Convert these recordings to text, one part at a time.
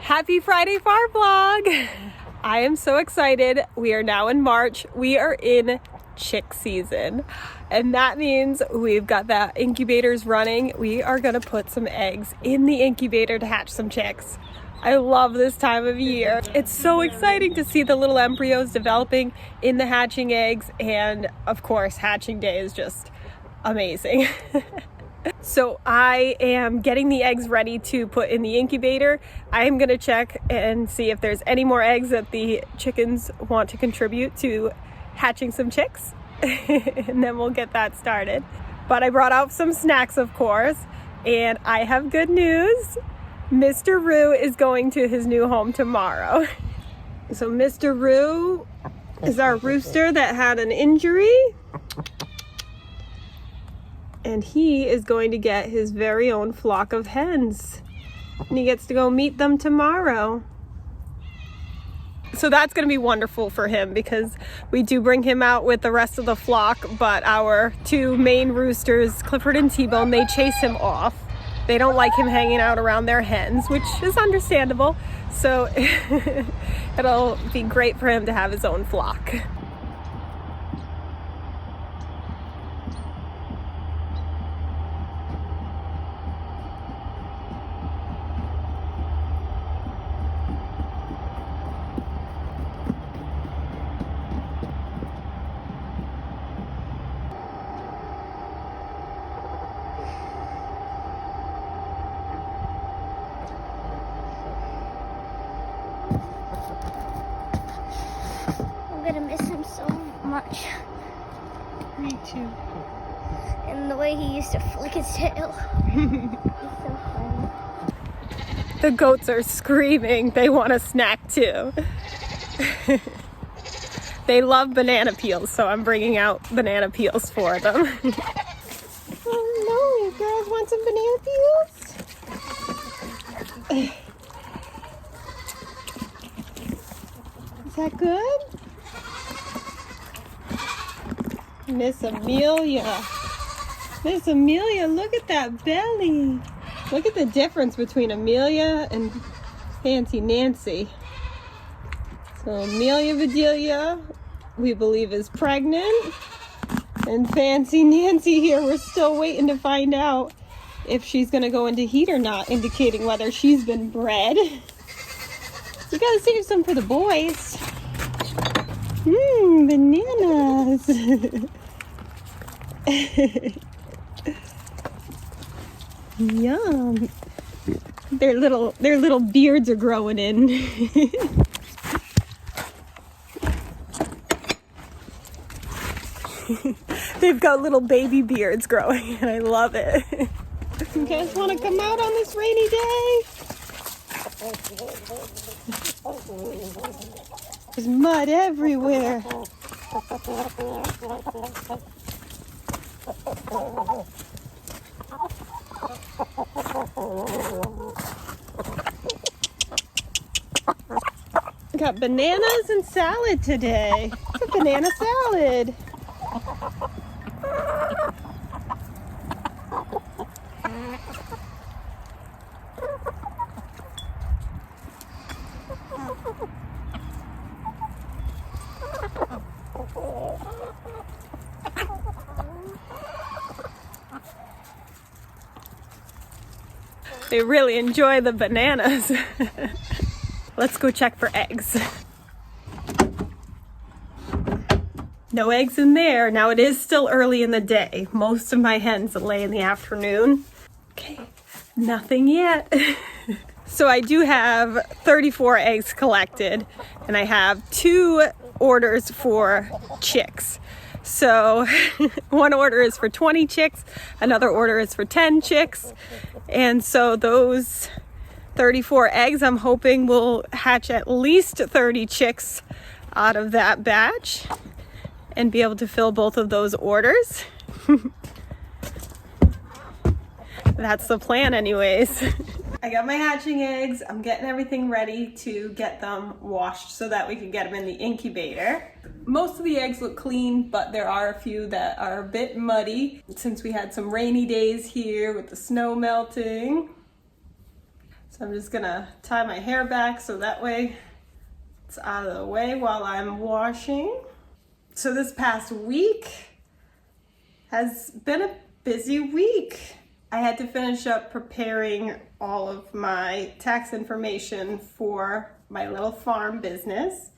Happy Friday Farm Vlog! I am so excited. We are now in March. We are in chick season. And that means we've got the incubators running. We are gonna put some eggs in the incubator to hatch some chicks. I love this time of year. It's so exciting to see the little embryos developing in the hatching eggs. And of course, hatching day is just amazing. So I am getting the eggs ready to put in the incubator. I am gonna check and see if there's any more eggs that the chickens want to contribute to hatching some chicks. And then we'll get that started. But I brought out some snacks, of course, and I have good news. Mr. Roo is going to his new home tomorrow. So Mr. Roo is our rooster that had an injury. And he is going to get his very own flock of hens. And he gets to go meet them tomorrow. So that's going to be wonderful for him because we do bring him out with the rest of the flock, but our two main roosters, Clifford and T-Bone, they chase him off. They don't like him hanging out around their hens, which is understandable. So it'll be great for him to have his own flock. I'm gonna miss him so much. Me too. And the way he used to flick his tail. It's so funny. The goats are screaming. They want a snack too. They love banana peels, so I'm bringing out banana peels for them. Oh no, you girls want some banana peels? Is that good? Miss Amelia. Miss Amelia, look at that belly. Look at the difference between Amelia and Fancy Nancy. So Amelia Bedelia, we believe, is pregnant. And Fancy Nancy here, we're still waiting to find out if she's gonna go into heat or not, indicating whether she's been bred. You gotta save some for the boys. Bananas. Yum. Their little beards are growing in. They've got little baby beards growing and I love it. You guys want to come out on this rainy day? There's mud everywhere. Got bananas and salad today. It's a banana salad. They really enjoy the bananas. Let's go check for eggs. No eggs in there. Now it is still early in the day. Most of my hens lay in the afternoon. Okay, nothing yet. So I do have 34 eggs collected and I have 2 orders for chicks. So one order is for 20 chicks, another order is for 10 chicks. And so those 34 eggs, I'm hoping will hatch at least 30 chicks out of that batch and be able to fill both of those orders. That's the plan anyways. I got my hatching eggs. I'm getting everything ready to get them washed so that we can get them in the incubator. Most of the eggs look clean, but there are a few that are a bit muddy since we had some rainy days here with the snow melting. So So I'm just gonna tie my hair back so that way it's out of the way while I'm washing. So this past week has been a busy week. I had to finish up preparing all of my tax information for my little farm business.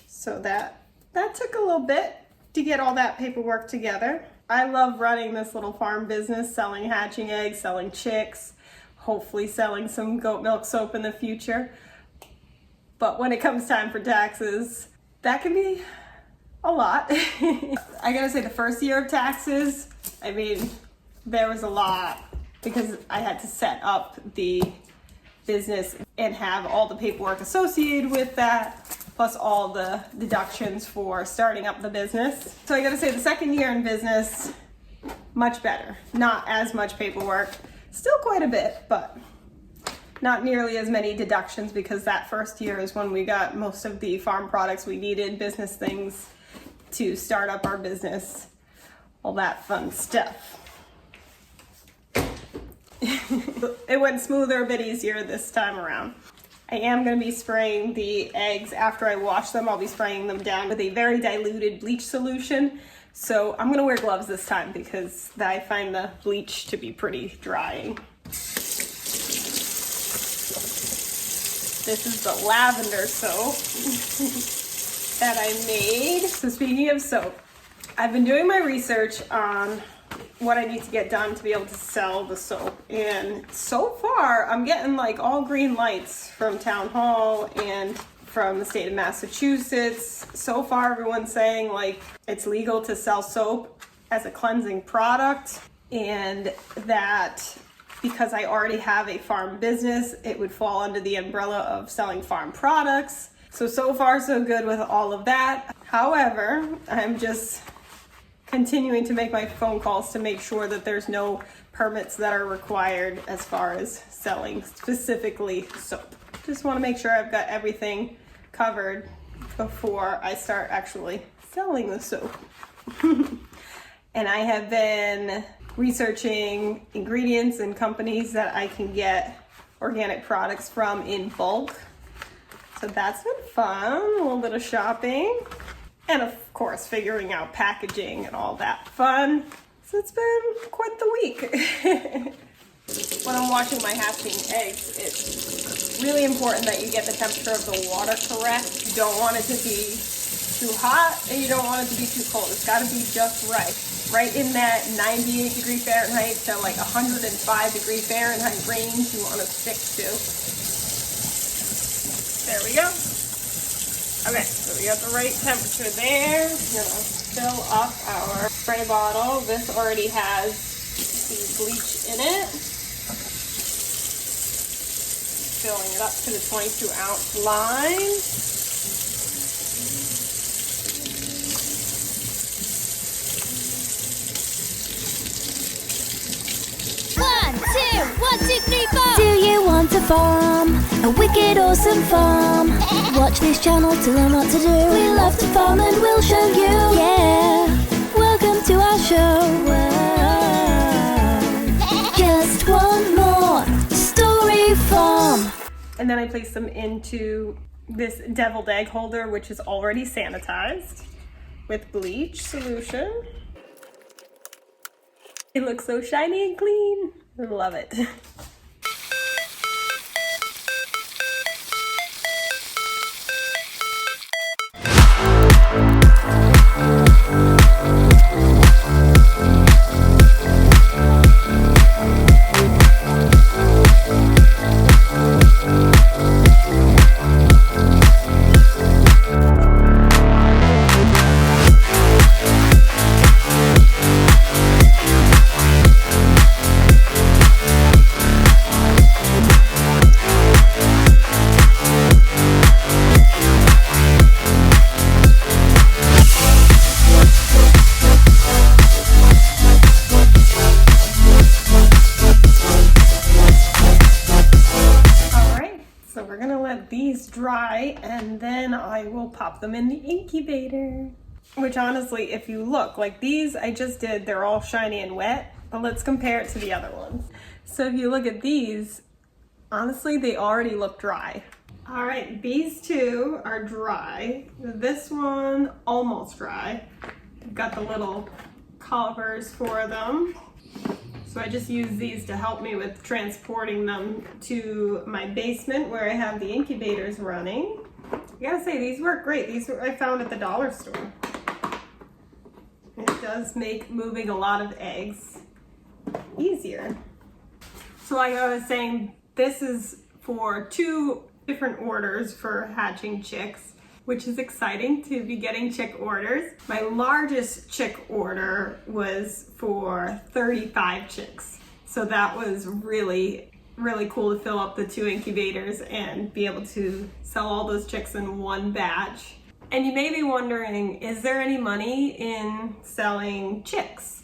So that took a little bit to get all that paperwork together. I love running this little farm business, selling hatching eggs, selling chicks, hopefully selling some goat milk soap in the future. But when it comes time for taxes, that can be a lot. I gotta say, the first year of taxes, I mean, there was a lot because I had to set up the business and have all the paperwork associated with that, plus all the deductions for starting up the business. So I gotta say, the second year in business, much better. Not as much paperwork, still quite a bit, but not nearly as many deductions because that first year is when we got most of the farm products we needed, business things to start up our business, all that fun stuff. It went smoother, a bit easier this time around. I am going to be spraying the eggs after I wash them. I'll be spraying them down with a very diluted bleach solution. So I'm going to wear gloves this time because I find the bleach to be pretty drying. This is the lavender soap that I made. So speaking of soap, I've been doing my research on what I need to get done to be able to sell the soap. And so far, I'm getting like all green lights from Town Hall and from the state of Massachusetts. So far, everyone's saying like it's legal to sell soap as a cleansing product, and that because I already have a farm business, it would fall under the umbrella of selling farm products. So far so good with all of that. However, I'm just continuing to make my phone calls to make sure that there's no permits that are required as far as selling specifically soap. Just want to make sure I've got everything covered before I start actually selling the soap. And I have been researching ingredients and companies that I can get organic products from in bulk. So that's been fun, a little bit of shopping. And of course, figuring out packaging and all that fun. So it's been quite the week. When I'm washing my hatching eggs, it's really important that you get the temperature of the water correct. You don't want it to be too hot and you don't want it to be too cold. It's got to be just right. Right in that 98 degree Fahrenheit to like 105 degree Fahrenheit range you want to stick to. There we go. Okay, so we got the right temperature there. We're gonna fill up our spray bottle. This already has the bleach in it. Filling it up to the 22-ounce line. One, two, 3, 4. Do you want to farm a wicked awesome farm? Watch this channel to learn what to do. We love to farm and we'll show you. Yeah, welcome to our show. Whoa. Just one more story farm. And then I place them into this deviled egg holder, which is already sanitized with bleach solution. It looks so shiny and clean. I love it. These dry and then I will pop them in the incubator. Which honestly, if you look, like these I just did, they're all shiny and wet, but let's compare it to the other ones. So if you look at these, Honestly, they already look dry. All right, these two are dry. This one almost dry. I've got the little covers for them. So I just use these to help me with transporting them to my basement where I have the incubators running. I gotta say, these work great. These I found at the dollar store. It does make moving a lot of eggs easier. So like I was saying, this is for 2 different orders for hatching chicks, which is exciting to be getting chick orders. My largest chick order was for 35 chicks. So that was really, really cool to fill up the 2 incubators and be able to sell all those chicks in one batch. And you may be wondering, is there any money in selling chicks?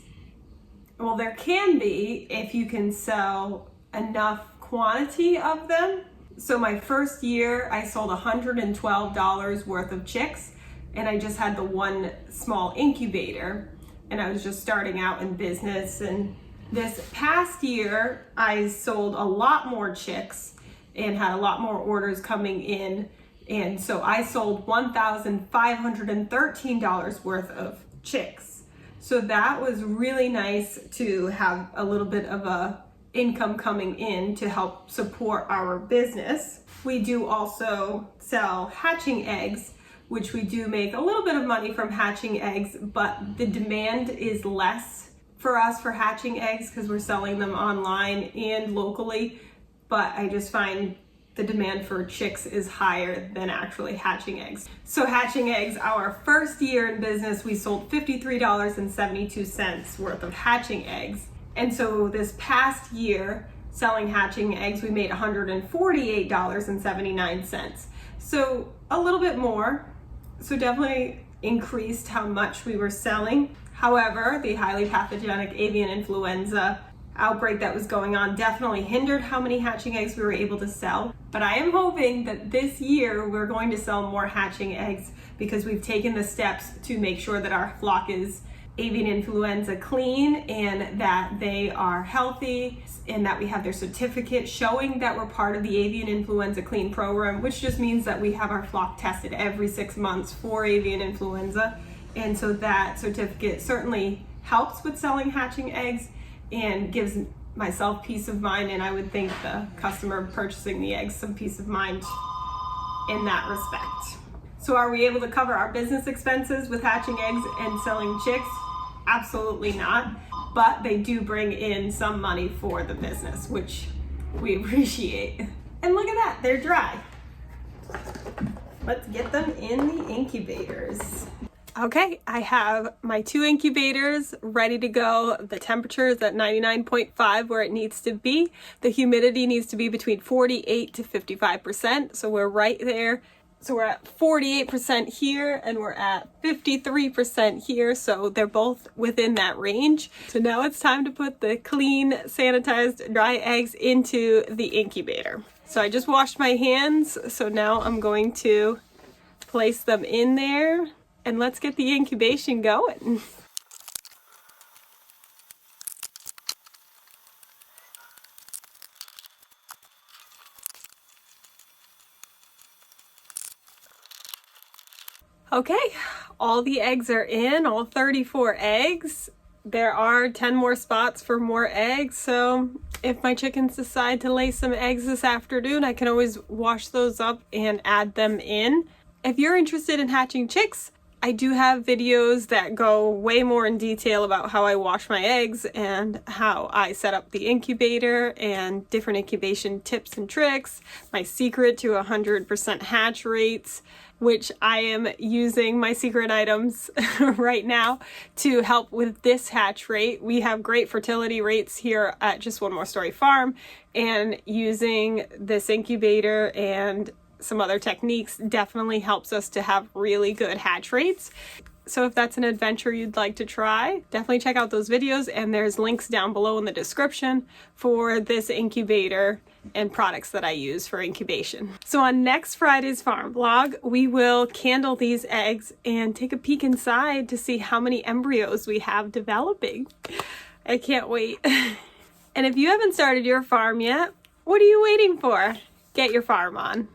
Well, there can be if you can sell enough quantity of them. So my first year, I sold $112 worth of chicks, and I just had the 1 small incubator, and I was just starting out in business. And this past year, I sold a lot more chicks and had a lot more orders coming in. And so I sold $1,513 worth of chicks. So that was really nice to have a little bit of a income coming in to help support our business. We do also sell hatching eggs, which we do make a little bit of money from hatching eggs, but the demand is less for us for hatching eggs because we're selling them online and locally. But I just find the demand for chicks is higher than actually hatching eggs. So hatching eggs, our first year in business, we sold $53.72 worth of hatching eggs. And so this past year, selling hatching eggs, we made $148.79. So a little bit more. So definitely increased how much we were selling. However, the highly pathogenic avian influenza outbreak that was going on definitely hindered how many hatching eggs we were able to sell. But I am hoping that this year we're going to sell more hatching eggs because we've taken the steps to make sure that our flock is avian influenza clean and that they are healthy and that we have their certificate showing that we're part of the avian influenza clean program, which just means that we have our flock tested every 6 months for avian influenza. And so that certificate certainly helps with selling hatching eggs and gives myself peace of mind, and I would think the customer purchasing the eggs some peace of mind in that respect. So are we able to cover our business expenses with hatching eggs and selling chicks? Absolutely not, but they do bring in some money for the business, which we appreciate. And look at that, they're dry. Let's get them in the incubators. Okay, I have my 2 incubators ready to go. The temperature is at 99.5 where it needs to be. The humidity needs to be between 48 to 55%, so we're right there. So we're at 48% here and we're at 53% here, so they're both within that range. So now it's time to put the clean, sanitized, dry eggs into the incubator. So I just washed my hands, so now I'm going to place them in there and let's get the incubation going. Okay, all the eggs are in, all 34 eggs. There are 10 more spots for more eggs, so if my chickens decide to lay some eggs this afternoon, I can always wash those up and add them in. If you're interested in hatching chicks, I do have videos that go way more in detail about how I wash my eggs and how I set up the incubator and different incubation tips and tricks, my secret to 100% hatch rates, which I am using my secret items right now to help with this hatch rate. We have great fertility rates here at Just One More Story Farm, and using this incubator and some other techniques definitely helps us to have really good hatch rates. So if that's an adventure you'd like to try, definitely check out those videos, and there's links down below in the description for this incubator and products that I use for incubation. So on next Friday's farm vlog, we will candle these eggs and take a peek inside to see how many embryos we have developing. I can't wait. And if you haven't started your farm yet, What are you waiting for? Get your farm on.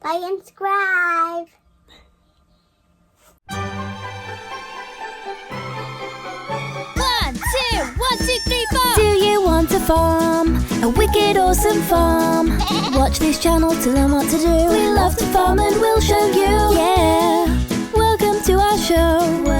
Like and subscribe. One, two, 3, 4. Do you want a farm? A wicked awesome farm. Watch this channel to learn what to do. We love to farm and we'll show you. Yeah, welcome to our show.